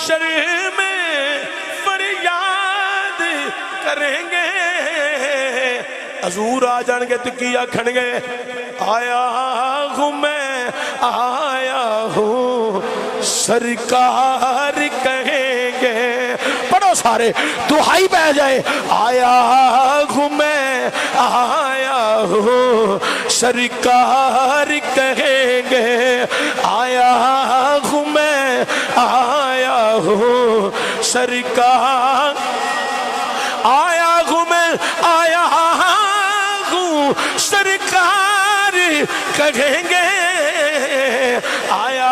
محشر میں فریاد کریں گے حضور آ جان گے تو کیا کھن گے آیا ہوں میں آیا ہوں سرکار کہیں گے پڑھو سارے دہائی بہ جائے آیا ہوں میں آیا ہوں سرکار کہیں گے آیا ہوں میں آیا ہوں سرکار آیا ہوں میں آیا ہوں سرکار کہیں گے آیا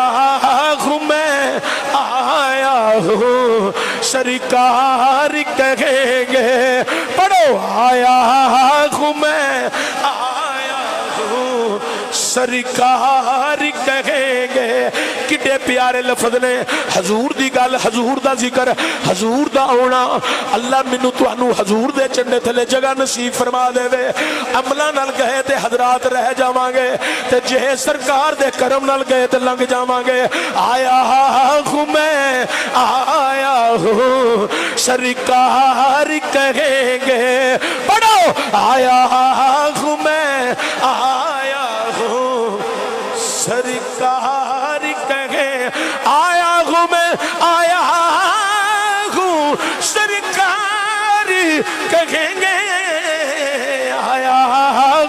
ہوں میں آیا ہوں سرکار کہیں گے پڑھو آیا ہوں میں آیا ہوں سرکار کہیں گے کڈے پیارے لفظ نے حضور دی گل حضور دا ذکر حضور دا آنا اللہ منو تانوں حضور دے چنڈے تھلے جگہ نصیب فرما دے وے عملہ نال گئے تے حضرات رہ جاواں گے تے جے سرکار دے کرم نال گئے تے لنگ جاواں گے آیا ہوں میں آیا ہوں سرکار کہیں گے پڑھو آیا ہوں میں آیا ہوں سرکار کہیں آیا ہوں میں آیا ہوں سرکار کہیں گے آیا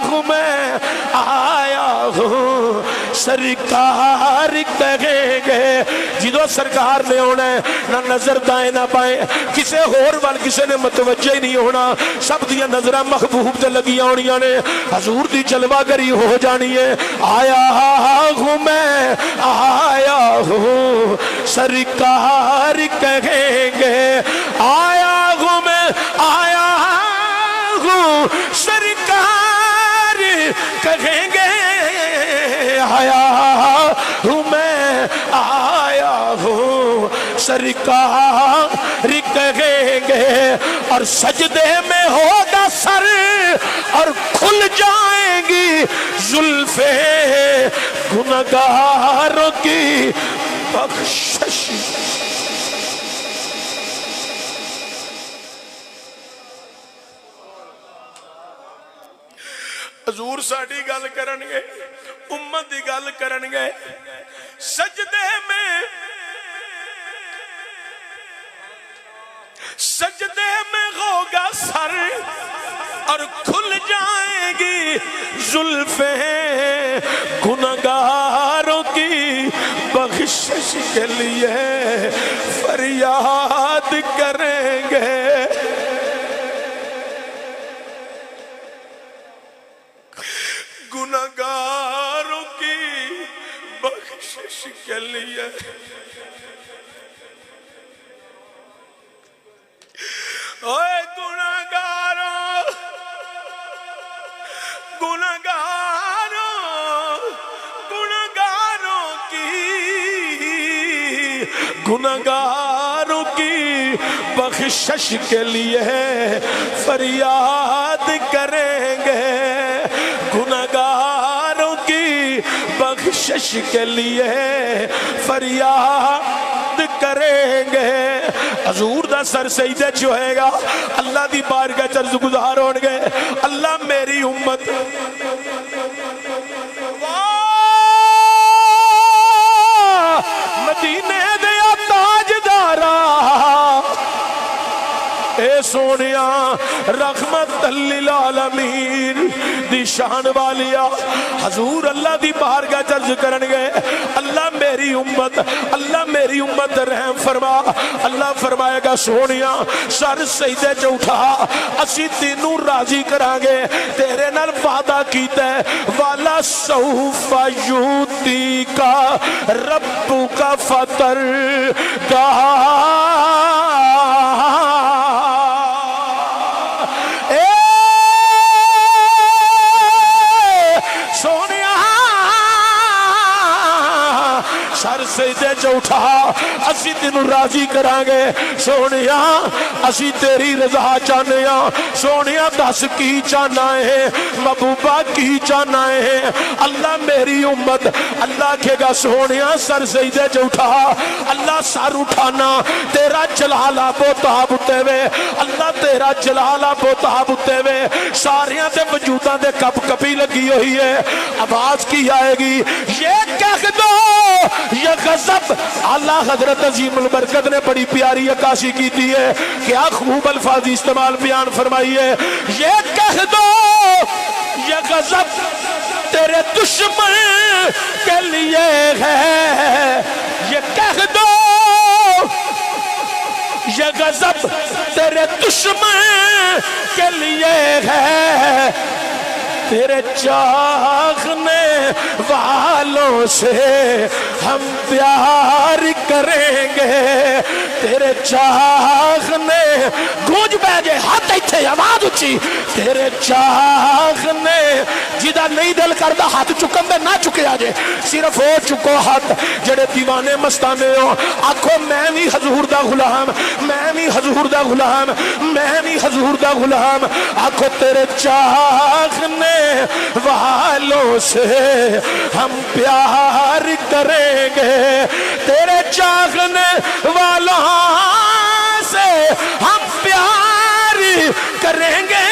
ہوں میں آیا ہوں سرکار کہیں گے جدو سرکار نے ہونا ہے نہ نظر دائیں نہ بائیں کسے ہور وال کسے نے متوجہ ہی نہیں ہونا سب دیا نظرہ محبوب تے لگی آنیاں نے حضور دی جلوہ گری ہو جانی ہے آیا ہوں میں آیا ہوں سرکار کہیں گے آیا ہوں میں آیا ہوں سرکار کہیں گے آیا ہوں میں آیا ہوں سرکار کہیں گے اور سجدے میں ہوگا سر اور کھل جائیں گی زلفیں گنہگاروں کی بخشش حضور ساڈی گل کرن گے امت دی گل کرن گے سجدے میں ہوگا سر اور کھل جائیں گی زلفیں گنہگاروں کی بخشش کے لیے فریاد کریں گے گنہگاروں کی بخشش کے لیے اوے گنہگاروں گنہگاروں کی بخشش کے لیے فریاد کریں گے گنہگاروں کی بخشش کے لیے فریاد کریں گے حضور دا سر سجدے چ ہوئے گا اللہ دی بارگاہ چ عرض گزار ہون گے اللہ میری امت مدینے دیا تاجدارا اے سونیا رحمت للعالمین دی شان والیا حضور اللہ دی بارگاہ چرج کرن گے اللہ میری امت رحم فرما اللہ فرمائے گا سونیا سر سجدے چ اٹھا اسی تینوں راضی کرانگے تیرے نال وعدہ کیتا ہے والا سوف یوتی کا رب کا فتر سجدے چ اٹھا اسی تینو راضی کرانگے سونیا اسی تیری رضا چاہنے ہیں سونیا دس کی چاہنا ہے محبوبہ کی چاہنا ہے اللہ میری امت اللہ کہے گا سونیا سر سجدے چ اٹھا اللہ سر اٹھانا تیرا جلال آبو تاب اتے وے اللہ تیرا جلال آبو تاب اتے وے ساریاں تے وجوداں دے کپ کپی لگی ہوئی ہے آواز کی آئے گی یہ کہہ دو یہ غضب اللہ حضرت عظیم البرکت نے بڑی پیاری عکاسی کی تھی ہے کیا خوب الفاظ استعمال بیان فرمائیے یہ کہہ دو یہ غضب تیرے دشمن کے لیے ہے یہ کہہ دو یہ غضب تیرے دشمن کے لیے ہے تیرے چاہنے والوں سے ہم پیار کریں گے تیرے چاہنے گونج بیجے ہاتھ ایتھے آواز اچھی تیرے چاہنے جدہ نہیں دل کردہ ہاتھ چکن دے نہ چکے آجے صرف ہو چکو ہاتھ جڑے دیوانے مستانے ہو آکھو میں بھی حضور دا غلام میں بھی حضور دا غلام میں بھی حضور دا غلام آکھو تیرے چاہنے والوں سے ہم پیار کریں گے تیرے چاہنے والوں سے ہم پیار کریں گے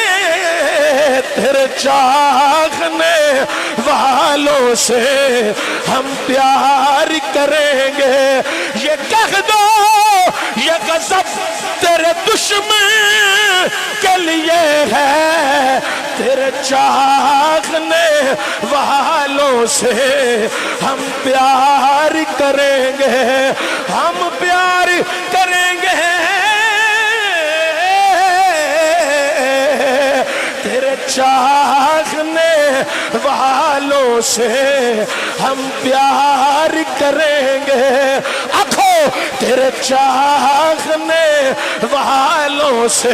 تیرے چاہنے والوں سے ہم پیار کریں گے یہ کہہ دو یہ غضب تیرے دشمن کے لیے ہے تیرے چاہنے والوں سے ہم پیار کریں گے ہم پیار کریں گے تیرے چاہنے والوں سے ہم پیار کریں گے آنکھو تیرے چاہنے والوں سے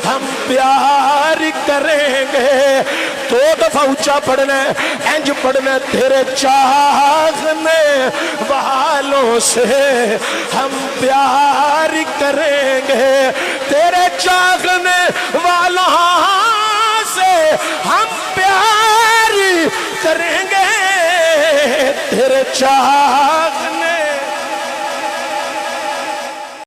ہم پیار کریں گے دو دفعہ اونچا پڑھنا ہے انج پڑھنا ہے تیرے چاہنے والوں سے ہم پیار کریں گے تیرے چاہنے والوں سے ہم پیار کریں گے تیرے چاہنے